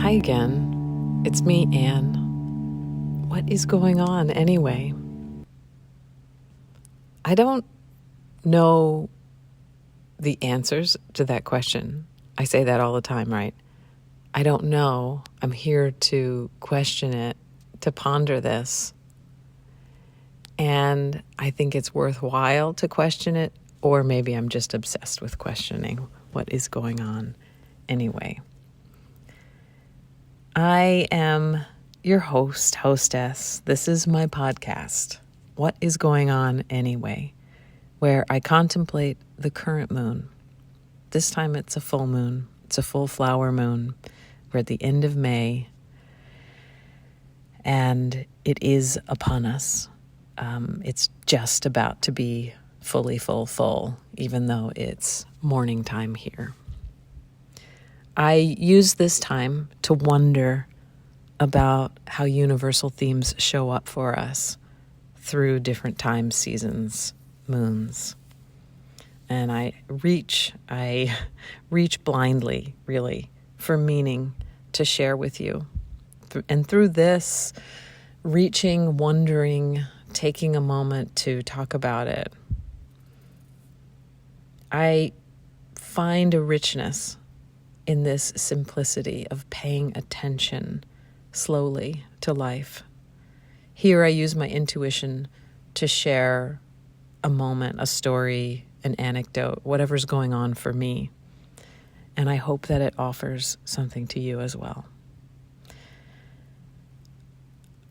Hi again. It's me, Anne. What is going on anyway? I don't know the answers to that question. I say that all the time, right? I don't know. I'm here to question it, to ponder this. And I think it's worthwhile to question it, or maybe I'm just obsessed with questioning what is going on anyway. I am your hostess. This is my podcast, What is Going On Anyway, where I contemplate the current moon. This time it's a full moon. It's a full flower moon. We're at the end of May, and it is upon us. It's just about to be fully full, even though it's morning time here. I use this time to wonder about how universal themes show up for us through different time seasons, moons. And I reach blindly, really, for meaning to share with you. And through this, reaching, wondering, taking a moment to talk about it, I find a richness in this simplicity of paying attention slowly to life. Here I use my intuition to share a moment, a story, an anecdote, whatever's going on for me. And I hope that it offers something to you as well.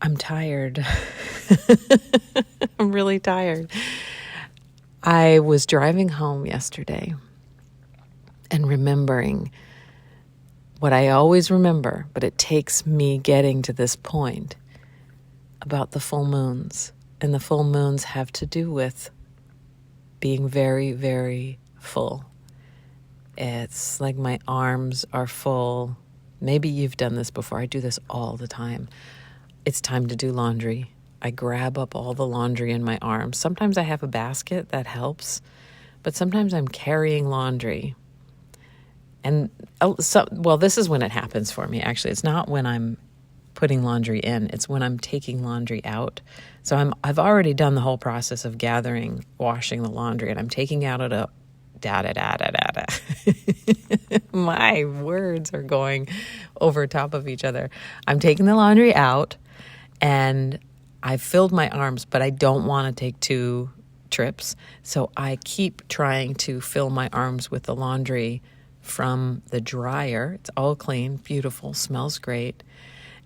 I'm tired. I'm really tired. I was driving home yesterday and remembering what I always remember, but it takes me getting to this point, about the full moons. And the full moons have to do with being very, very full. It's like my arms are full. Maybe you've done this before. I do this all the time. It's time to do laundry. I grab up all the laundry in my arms. Sometimes I have a basket that helps, but sometimes I'm carrying laundry. And this is when it happens for me, actually. It's not when I'm putting laundry in. It's when I'm taking laundry out. So I've already done the whole process of gathering, washing the laundry, and I'm taking out a da-da-da-da-da-da. My words are going over top of each other. I'm taking the laundry out, and I've filled my arms, but I don't want to take 2 trips. So I keep trying to fill my arms with the laundry from the dryer. It's all clean, beautiful, smells great.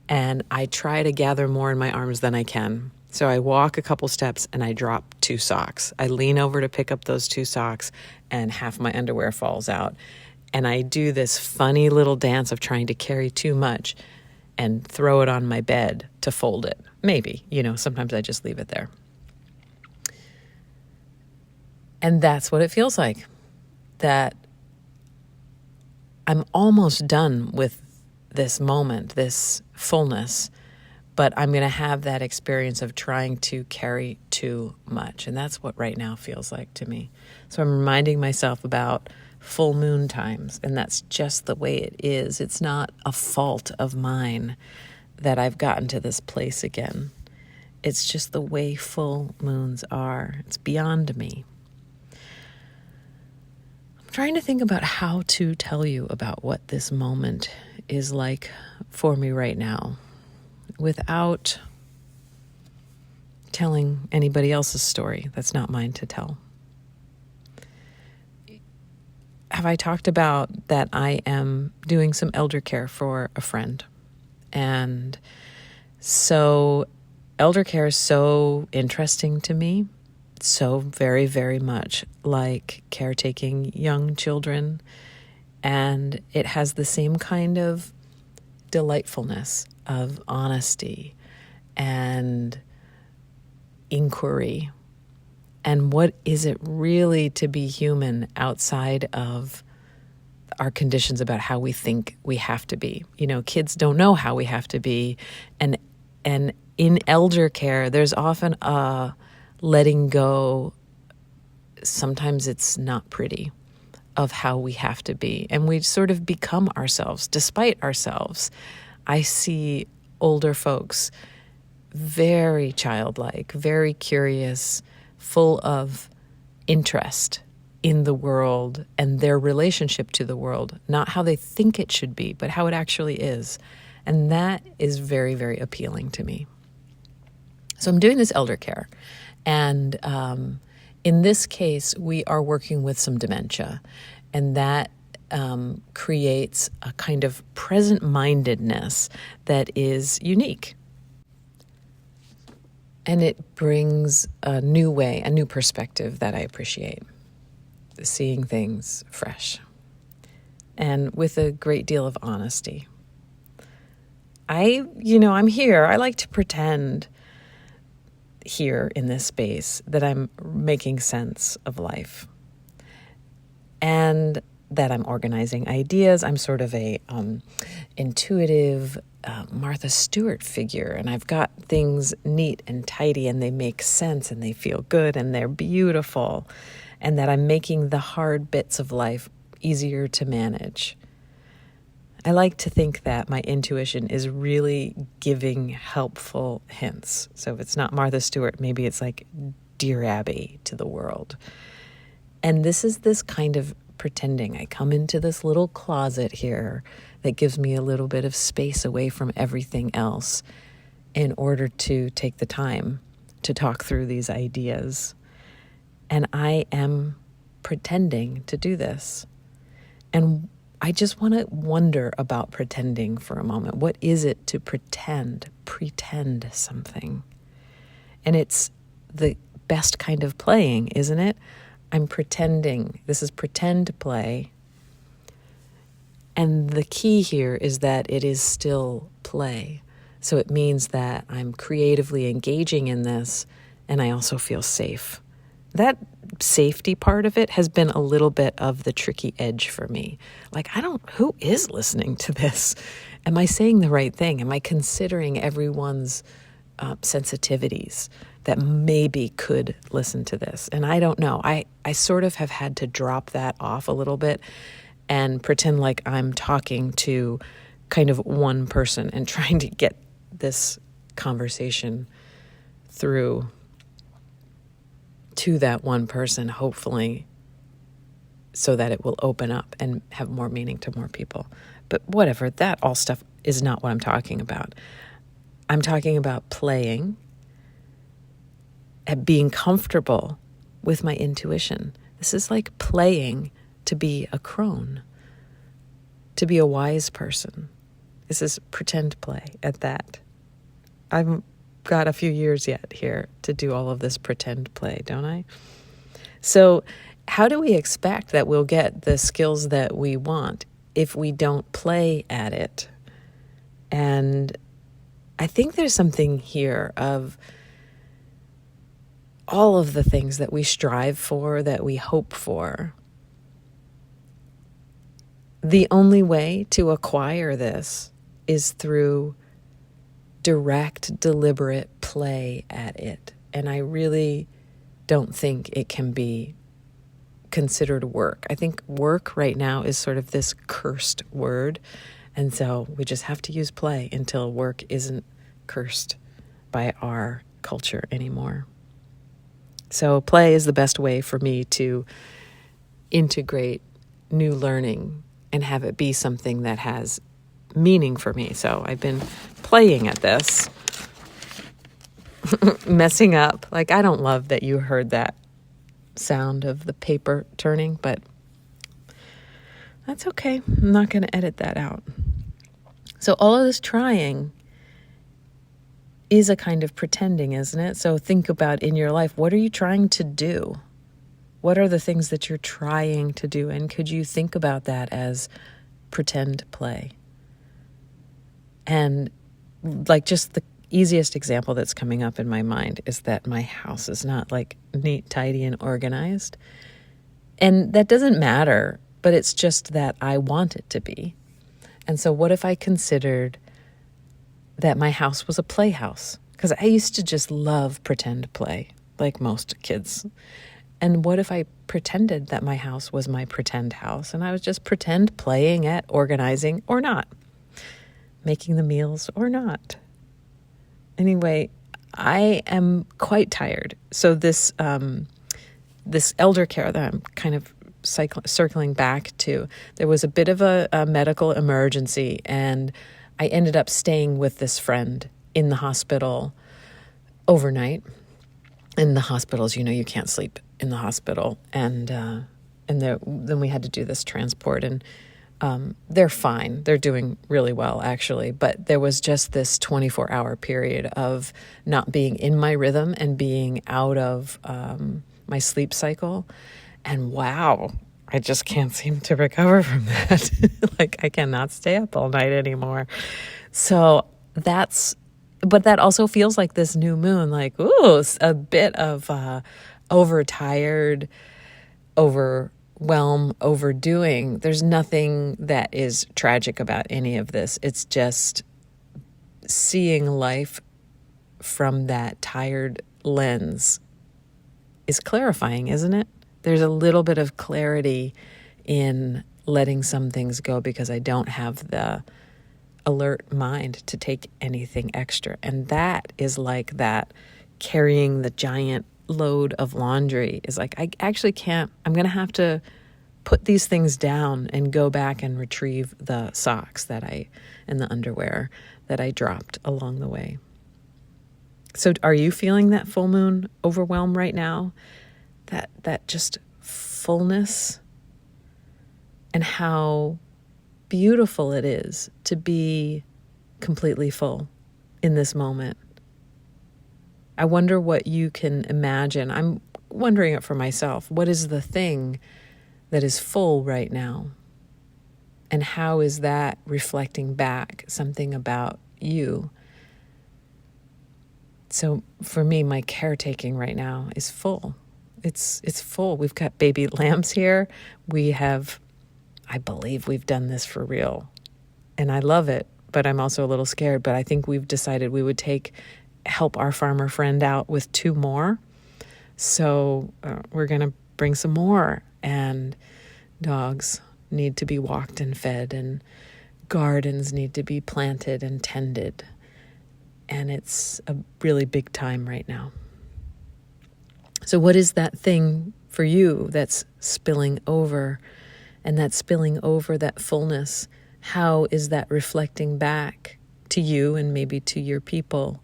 And I try to gather more in my arms than I can. So I walk a couple steps and I drop 2 socks. I lean over to pick up those 2 socks and half my underwear falls out. And I do this funny little dance of trying to carry too much and throw it on my bed to fold it. Maybe, sometimes I just leave it there. And that's what it feels like. That I'm almost done with this moment, this fullness, but I'm going to have that experience of trying to carry too much. And that's what right now feels like to me. So I'm reminding myself about full moon times, and that's just the way it is. It's not a fault of mine that I've gotten to this place again. It's just the way full moons are. It's beyond me. I'm trying to think about how to tell you about what this moment is like for me right now without telling anybody else's story. That's not mine to tell. Have I talked about that I am doing some elder care for a friend? And so elder care is so interesting to me. So very, very much like caretaking young children. And it has the same kind of delightfulness of honesty and inquiry. And what is it really to be human outside of our conditions about how we think we have to be? Kids don't know how we have to be. And in elder care, there's often a letting go. Sometimes it's not pretty, of how we have to be. And we sort of become ourselves despite ourselves. I see older folks very childlike, very curious, full of interest in the world and their relationship to the world, not how they think it should be, but how it actually is. And that is very, very appealing to me. So I'm doing this elder care. And in this case, we are working with some dementia. And that creates a kind of present-mindedness that is unique. And it brings a new way, a new perspective that I appreciate. Seeing things fresh and with a great deal of honesty. I'm here. I like to pretend here in this space that I'm making sense of life and that I'm organizing ideas. I'm sort of a intuitive Martha Stewart figure, and I've got things neat and tidy, and they make sense, and they feel good, and they're beautiful, and that I'm making the hard bits of life easier to manage. I like to think that my intuition is really giving helpful hints. So if it's not Martha Stewart, maybe it's like Dear Abby to the world. And this is this kind of pretending. I come into this little closet here that gives me a little bit of space away from everything else in order to take the time to talk through these ideas. And I am pretending to do this. And I just want to wonder about pretending for a moment. What is it to pretend something? And it's the best kind of playing, isn't it? I'm pretending. This is pretend play. And the key here is that it is still play. So it means that I'm creatively engaging in this, and I also feel safe. That safety part of it has been a little bit of the tricky edge for me. Like, who is listening to this? Am I saying the right thing? Am I considering everyone's sensitivities that maybe could listen to this? And I don't know. I sort of have had to drop that off a little bit and pretend like I'm talking to kind of one person and trying to get this conversation through to that one person, hopefully, so that it will open up and have more meaning to more people. But whatever, that all stuff is not what I'm talking about. I'm talking about playing and being comfortable with my intuition. This is like playing to be a crone, to be a wise person. This is pretend play at that. I've got a few years yet here to do all of this pretend play, don't I? So how do we expect that we'll get the skills that we want if we don't play at it? And I think there's something here of all of the things that we strive for, that we hope for. The only way to acquire this is through direct, deliberate play at it. And I really don't think it can be considered work. I think work right now is sort of this cursed word. And so we just have to use play until work isn't cursed by our culture anymore. So play is the best way for me to integrate new learning and have it be something that has meaning for me. So I've been playing at this, messing up. Like, I don't love that you heard that sound of the paper turning, but that's okay. I'm not going to edit that out. So all of this trying is a kind of pretending, isn't it? So think about in your life, what are you trying to do? What are the things that you're trying to do? And could you think about that as pretend play? And like, just the easiest example that's coming up in my mind is that my house is not like neat, tidy, and organized. And that doesn't matter, but it's just that I want it to be. And so what if I considered that my house was a playhouse? Because I used to just love pretend play, like most kids. And what if I pretended that my house was my pretend house and I was just pretend playing at organizing or not, making the meals or not? Anyway, I am quite tired. So this elder care that I'm kind of circling back to, there was a bit of a medical emergency, and I ended up staying with this friend in the hospital overnight. In the hospitals, you can't sleep in the hospital, and then we had to do this transport, and they're fine. They're doing really well, actually. But there was just this 24-hour period of not being in my rhythm and being out of my sleep cycle. And wow, I just can't seem to recover from that. Like, I cannot stay up all night anymore. So but that also feels like this new moon, like, ooh, a bit of overtired, overdoing. There's nothing that is tragic about any of this. It's just seeing life from that tired lens is clarifying, isn't it? There's a little bit of clarity in letting some things go because I don't have the alert mind to take anything extra. And that is like that carrying the giant load of laundry is like, I actually can't, I'm going to have to put these things down and go back and retrieve the socks and the underwear that I dropped along the way. So are you feeling that full moon overwhelm right now? That just fullness, and how beautiful it is to be completely full in this moment. I wonder what you can imagine. I'm wondering it for myself. What is the thing that is full right now? And how is that reflecting back something about you? So for me, my caretaking right now is full. It's full. We've got baby lambs here. I believe we've done this for real. And I love it, but I'm also a little scared. But I think we've decided we would help our farmer friend out with 2 more. So we're going to bring some more. And dogs need to be walked and fed, and gardens need to be planted and tended. And it's a really big time right now. So what is that thing for you that's spilling over? And that spilling over, that fullness, how is that reflecting back to you and maybe to your people?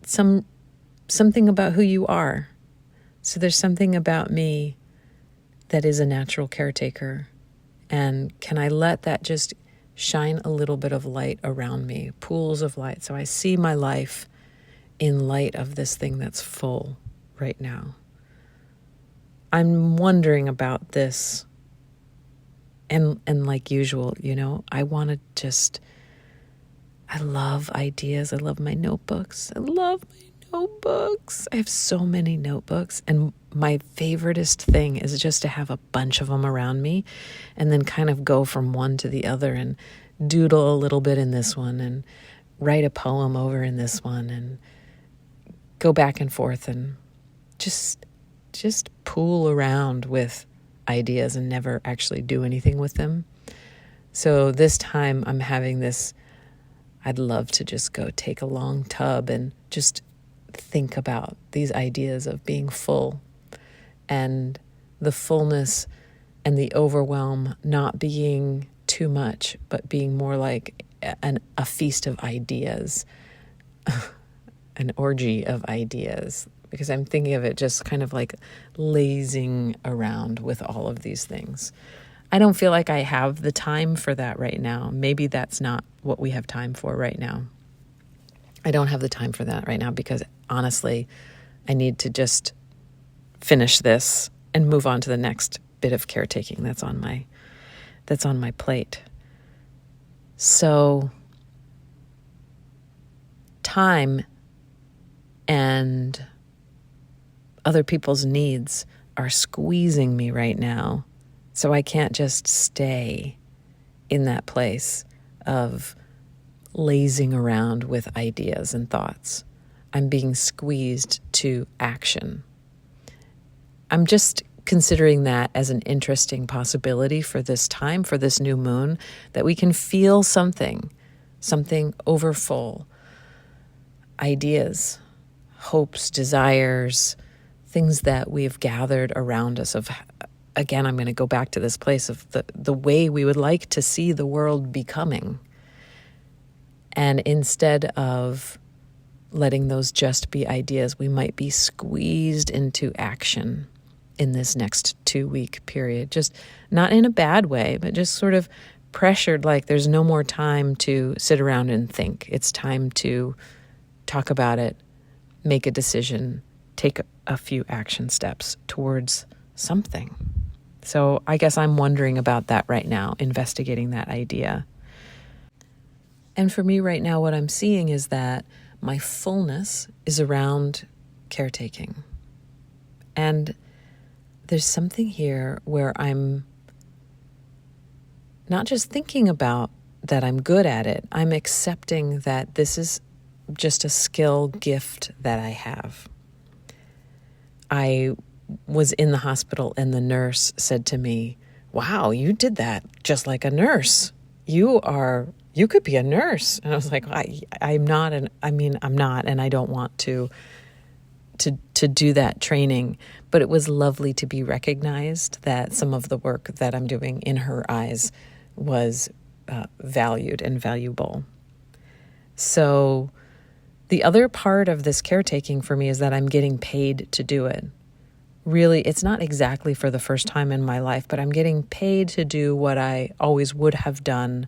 Something about who you are. So there's something about me that is a natural caretaker. And can I let that just shine a little bit of light around me, pools of light, so I see my life in light of this thing that's full right now? I'm wondering about this. And like usual, I want to I love ideas. I love my notebooks. I have so many notebooks. And my favoriteest thing is just to have a bunch of them around me and then kind of go from one to the other and doodle a little bit in this one and write a poem over in this one and go back and forth and just pool around with ideas and never actually do anything with them. So this time I'm having this, I'd love to just go take a long tub and just think about these ideas of being full and the fullness and the overwhelm not being too much, but being more like a feast of ideas, an orgy of ideas, because I'm thinking of it just kind of like lazing around with all of these things. I don't feel like I have the time for that right now. Maybe that's not what we have time for right now. I don't have the time for that right now because honestly, I need to just finish this and move on to the next bit of caretaking that's on my plate. So time and other people's needs are squeezing me right now. So I can't just stay in that place of lazing around with ideas and thoughts. I'm being squeezed to action. I'm just considering that as an interesting possibility for this time, for this new moon, that we can feel something overfull, ideas, hopes, desires, things that we've gathered around us of, again, I'm going to go back to this place of the way we would like to see the world becoming. And instead of letting those just be ideas, we might be squeezed into action in this next 2-week period. Just not in a bad way, but just sort of pressured, like there's no more time to sit around and think. It's time to talk about it, make a decision, take a few action steps towards something. So I guess I'm wondering about that right now, investigating that idea. And for me right now, what I'm seeing is that my fullness is around caretaking. And there's something here where I'm not just thinking about that I'm good at it, I'm accepting that this is just a skill gift that I have. I was in the hospital and the nurse said to me, "Wow, you did that just like a nurse. You could be a nurse." And I was like, I'm not, and I'm not, and I don't want to do that training. But it was lovely to be recognized that some of the work that I'm doing in her eyes was valued and valuable. So the other part of this caretaking for me is that I'm getting paid to do it. Really, it's not exactly for the first time in my life, but I'm getting paid to do what I always would have done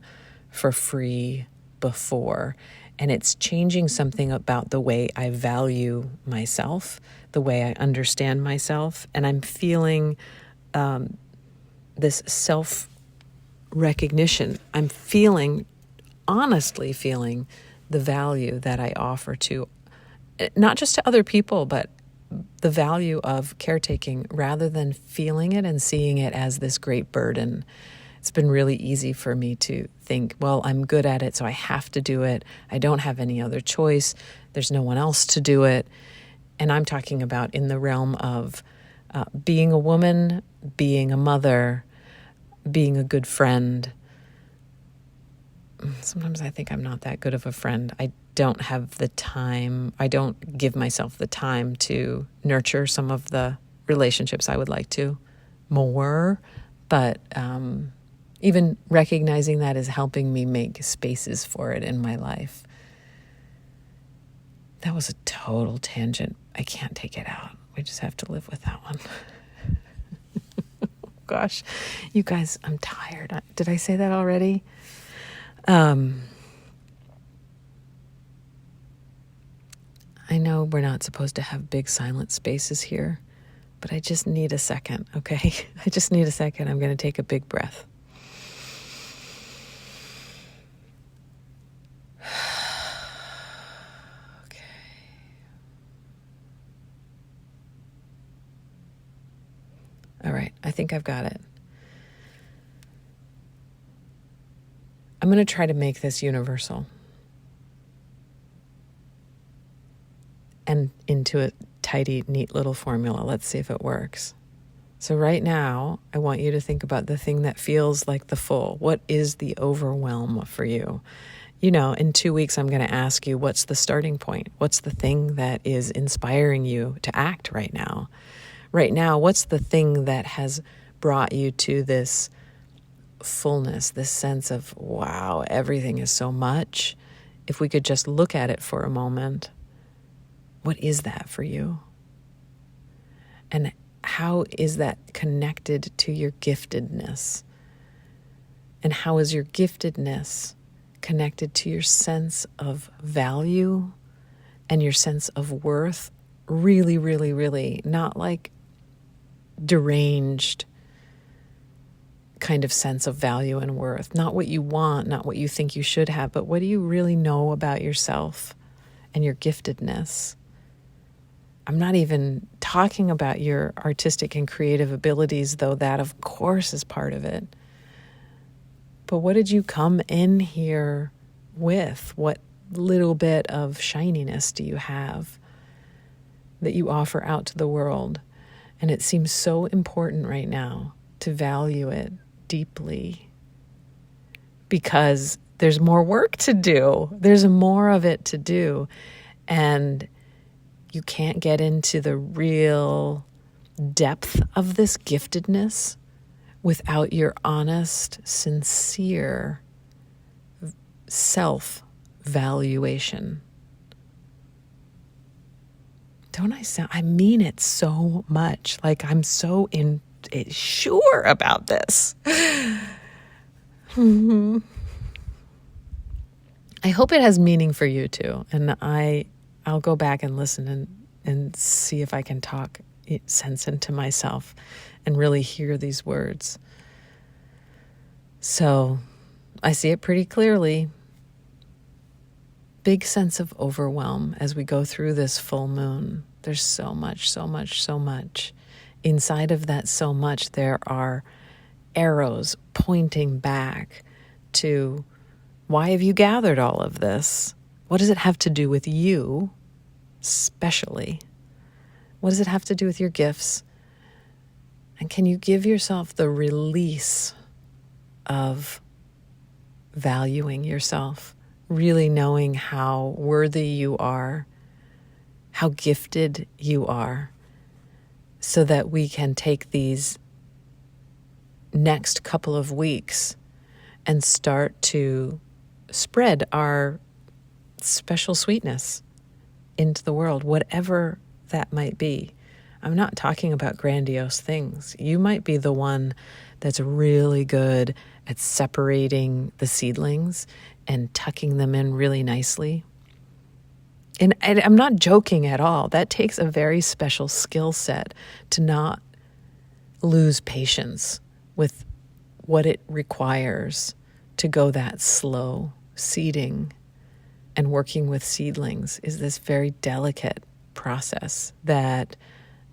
for free before. And it's changing something about the way I value myself, the way I understand myself. And I'm feeling this self-recognition. I'm honestly feeling the value that I offer to, not just to other people, but the value of caretaking, rather than feeling it and seeing it as this great burden. It's been really easy for me to think, well, I'm good at it, so I have to do it. I don't have any other choice. There's no one else to do it. And I'm talking about in the realm of being a woman, being a mother, being a good friend. Sometimes I think I'm not that good of a friend. I don't have the time. I don't give myself the time to nurture some of the relationships I would like to more. But even recognizing that is helping me make spaces for it in my life. That was a total tangent. I can't take it out. We just have to live with that one. Gosh, you guys, I'm tired. Did I say that already? I know we're not supposed to have big silent spaces here, but I just need a second, okay? I just need a second. I'm going to take a big breath. Okay. All right, I think I've got it. I'm going to try to make this universal and into a tidy, neat little formula. Let's see if it works. So right now, I want you to think about the thing that feels like the full. What is the overwhelm for you? You know, in 2 weeks, I'm going to ask you, what's the starting point? What's the thing that is inspiring you to act right now? Right now, what's the thing that has brought you to this fullness, this sense of, wow, everything is so much? If we could just look at it for a moment, what is that for you? And how is that connected to your giftedness? And how is your giftedness connected to your sense of value and your sense of worth? Really, really, really, not like deranged kind of sense of value and worth. Not what you want, not what you think you should have, but what do you really know about yourself and your giftedness? I'm not even talking about your artistic and creative abilities, though that, of course, is part of it. But what did you come in here with? What little bit of shininess do you have that you offer out to the world? And it seems so important right now to value it deeply because there's more work to do. There's more of it to do. And you can't get into the real depth of this giftedness without your honest, sincere self-valuation. Don't I sound, I mean it so much. Like I'm so sure about this. I hope it has meaning for you too. And I'll go back and listen and see if I can talk sense into myself and really hear these words. So I see it pretty clearly. Big sense of overwhelm as we go through this full moon. There's so much, so much, so much. Inside of that so much, there are arrows pointing back to, why have you gathered all of this? What does it have to do with you, especially? What does it have to do with your gifts? And can you give yourself the release of valuing yourself? Really knowing how worthy you are, how gifted you are, so that we can take these next couple of weeks and start to spread our special sweetness into the world, whatever that might be. I'm not talking about grandiose things. You might be the one that's really good at separating the seedlings and tucking them in really nicely. And I'm not joking at all. That takes a very special skill set to not lose patience with what it requires to go that slow. Seeding and working with seedlings is this very delicate process that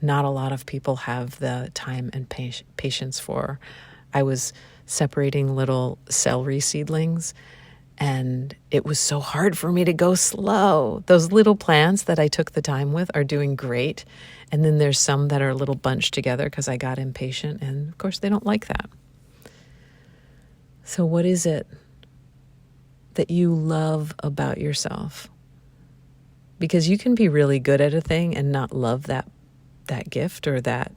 not a lot of people have the time and patience for. I was separating little celery seedlings, and it was so hard for me to go slow. Those little plants that I took the time with are doing great. And then there's some that are a little bunched together because I got impatient. And of course, they don't like that. So what is it that you love about yourself? Because you can be really good at a thing and not love that gift or that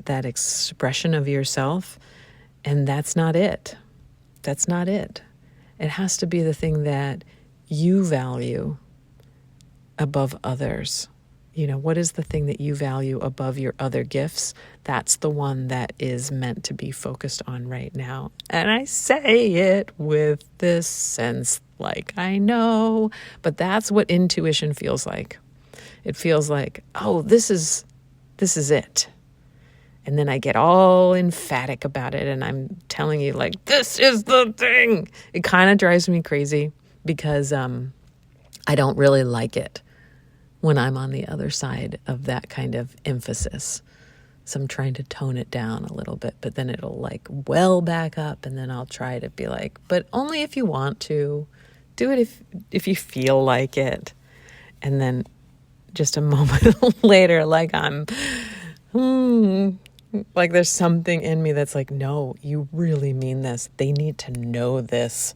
expression of yourself. And that's not it. That's not it. It has to be the thing that you value above others. You know, what is the thing that you value above your other gifts? That's the one that is meant to be focused on right now. And I say it with this sense like I know, but that's what intuition feels like. It feels like, oh, this is it. And then I get all emphatic about it and I'm telling you like, this is the thing. It kind of drives me crazy because I don't really like it when I'm on the other side of that kind of emphasis. So I'm trying to tone it down a little bit, but then it'll like well back up and then I'll try to be like, but only if you want to. Do it if you feel like it. And then just a moment later, like I'm... like there's something in me that's like, no, you really mean this. They need to know this.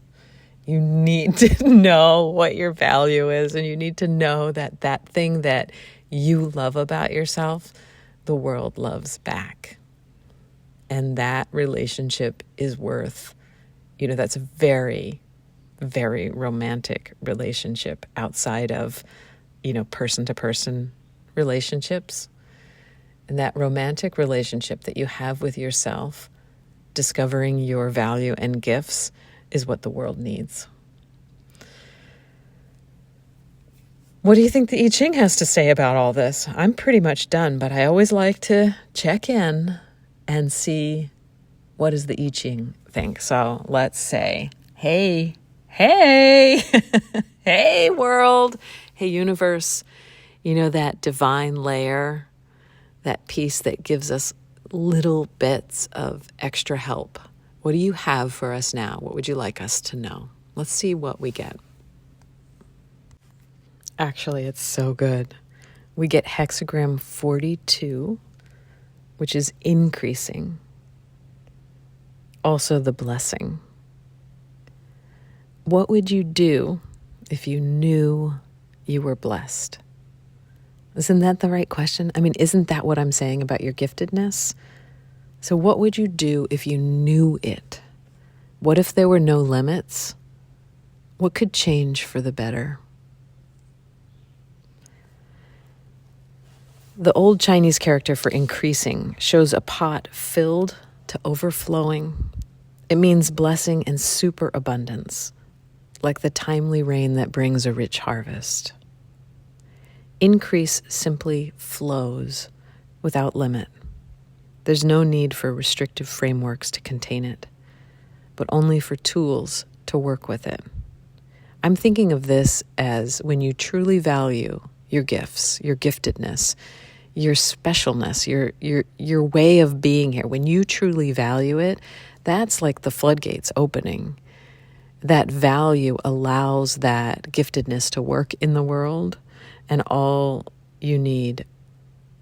You need to know what your value is, and you need to know that that thing that you love about yourself, the world loves back. And that relationship is worth, that's a very, very romantic relationship outside of, person-to-person relationships. And that romantic relationship that you have with yourself, discovering your value and gifts, is what the world needs. What do you think the I Ching has to say about all this? I'm pretty much done, but I always like to check in and see what does the I Ching think. So let's say, hey, hey world, hey universe, that divine layer, that piece that gives us little bits of extra help. What do you have for us now? What would you like us to know? Let's see what we get. Actually, it's so good. We get hexagram 42, which is increasing. Also the blessing. What would you do if you knew you were blessed? Isn't that the right question? I mean, isn't that what I'm saying about your giftedness? So what would you do if you knew it? What if there were no limits? What could change for the better? The old Chinese character for increasing shows a pot filled to overflowing. It means blessing and superabundance, like the timely rain that brings a rich harvest. Increase simply flows without limit. There's no need for restrictive frameworks to contain it, but only for tools to work with it. I'm thinking of this as when you truly value your gifts, your giftedness, your specialness, your way of being here. When you truly value it, that's like the floodgates opening. That value allows that giftedness to work in the world, and all you need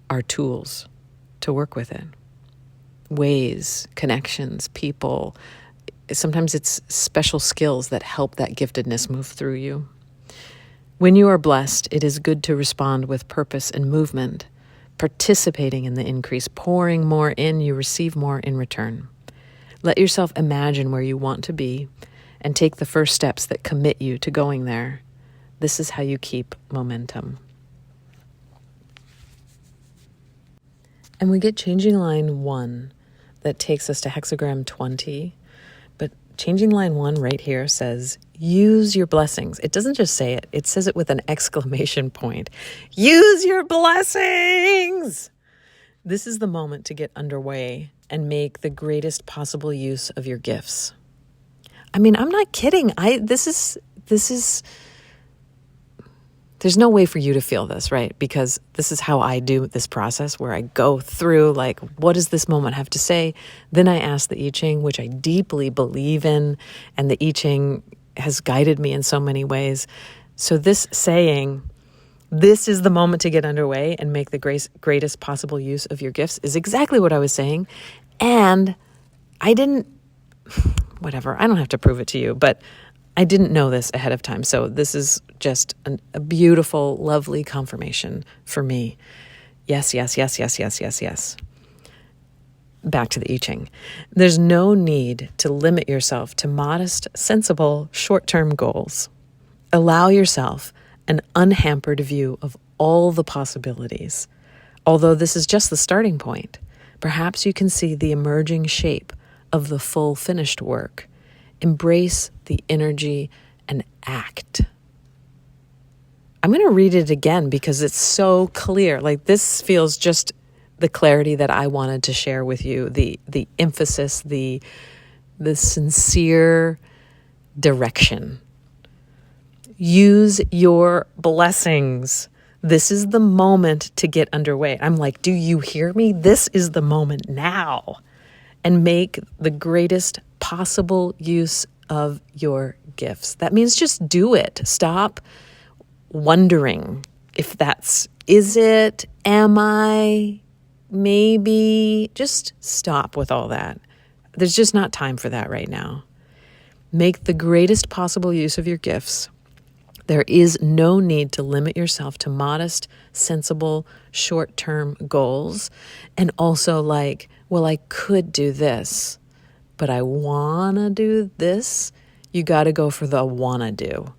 are tools to work with it. Ways, connections, people. Sometimes it's special skills that help that giftedness move through you. When you are blessed, it is good to respond with purpose and movement, participating in the increase, pouring more in, you receive more in return. Let yourself imagine where you want to be and take the first steps that commit you to going there. This is how you keep momentum. And we get changing line 1 that takes us to hexagram 20. But changing line 1 right here says, use your blessings. It doesn't just say it. It says it with an exclamation point. Use your blessings! This is the moment to get underway and make the greatest possible use of your gifts. I mean, I'm not kidding. This is there's no way for you to feel this, right? Because this is how I do this process, where I go through, like, what does this moment have to say? Then I ask the I Ching, which I deeply believe in, and the I Ching has guided me in so many ways. So this saying, this is the moment to get underway and make the greatest possible use of your gifts, is exactly what I was saying. And I don't have to prove it to you, but I didn't know this ahead of time. So this is just a beautiful, lovely confirmation for me. Yes, yes, yes, yes, yes, yes, yes. Back to the I Ching. There's no need to limit yourself to modest, sensible, short-term goals. Allow yourself an unhampered view of all the possibilities. Although this is just the starting point, perhaps you can see the emerging shape of the full finished work. Embrace the energy and act. I'm going to read it again because it's so clear. Like, this feels just the clarity that I wanted to share with you, the emphasis, the sincere direction. Use your blessings. This is the moment to get underway. I'm like, do you hear me? This is the moment now. And make the greatest possible use of your gifts. That means just do it. Stop wondering if is it, am I, maybe. Just stop with all that. There's just not time for that right now. Make the greatest possible use of your gifts. There is no need to limit yourself to modest, sensible, short-term goals. And also like, well, I could do this, but I want to do this. You got to go for the want to do.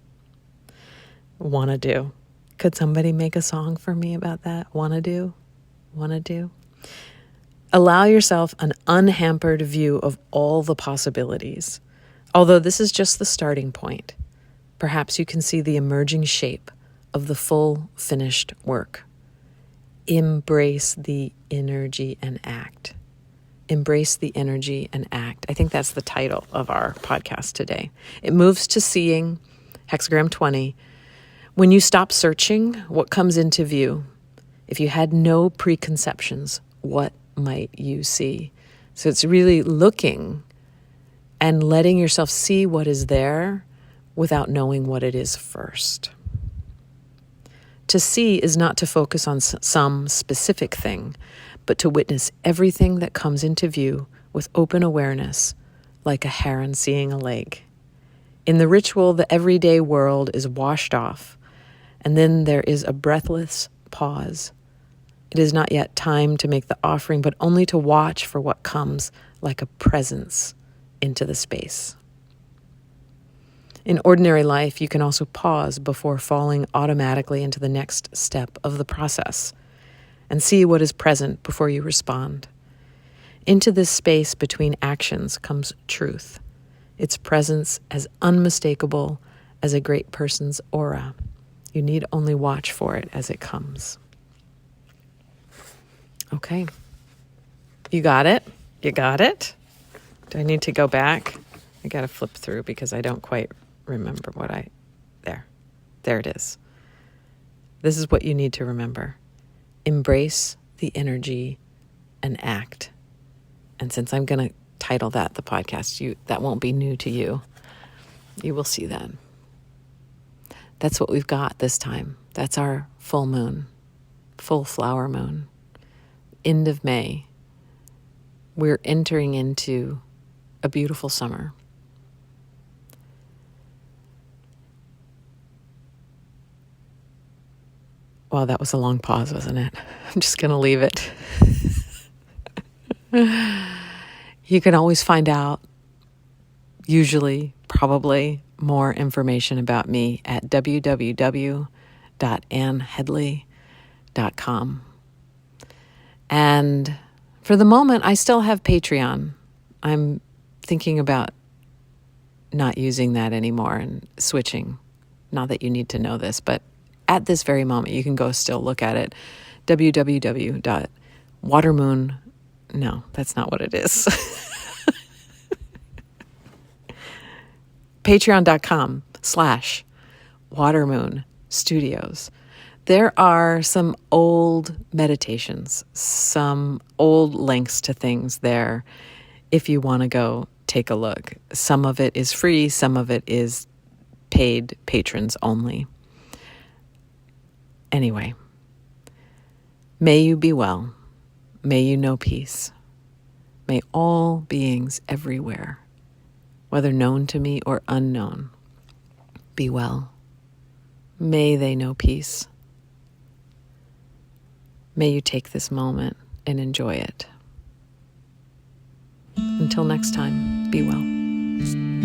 Want to do. Could somebody make a song for me about that? Want to do? Want to do? Allow yourself an unhampered view of all the possibilities. Although this is just the starting point, perhaps you can see the emerging shape of the full finished work. Embrace the energy and act. Embrace the energy and act. I think that's the title of our podcast today. It moves to seeing, hexagram 20. When you stop searching, what comes into view? If you had no preconceptions, what might you see? So it's really looking and letting yourself see what is there without knowing what it is first. To see is not to focus on some specific thing, but to witness everything that comes into view with open awareness, like a heron seeing a lake. In the ritual, the everyday world is washed off, and then there is a breathless pause. It is not yet time to make the offering, but only to watch for what comes like a presence into the space. In ordinary life, you can also pause before falling automatically into the next step of the process and see what is present before you respond. Into this space between actions comes truth, its presence as unmistakable as a great person's aura. You need only watch for it as it comes. Okay. You got it? You got it? Do I need to go back? I got to flip through because I don't quite remember there it is. This is what you need to remember. Embrace the energy and act. And since I'm going to title that the podcast, that won't be new to you. You will see that. That's what we've got this time. That's our full moon, full flower moon. End of May. We're entering into a beautiful summer. Wow, that was a long pause, wasn't it? I'm just going to leave it. You can always find out, usually, probably, more information about me at www.annheadley.com. And for the moment, I still have Patreon. I'm thinking about not using that anymore and switching. Not that you need to know this, but at this very moment, you can go still look at it. www.watermoon. No, that's not what it is. Patreon.com/watermoonstudios. There are some old meditations, some old links to things there if you want to go take a look. Some of it is free, some of it is paid patrons only. Anyway, may you be well. May you know peace. May all beings everywhere, whether known to me or unknown, be well. May they know peace. May you take this moment and enjoy it. Until next time, be well.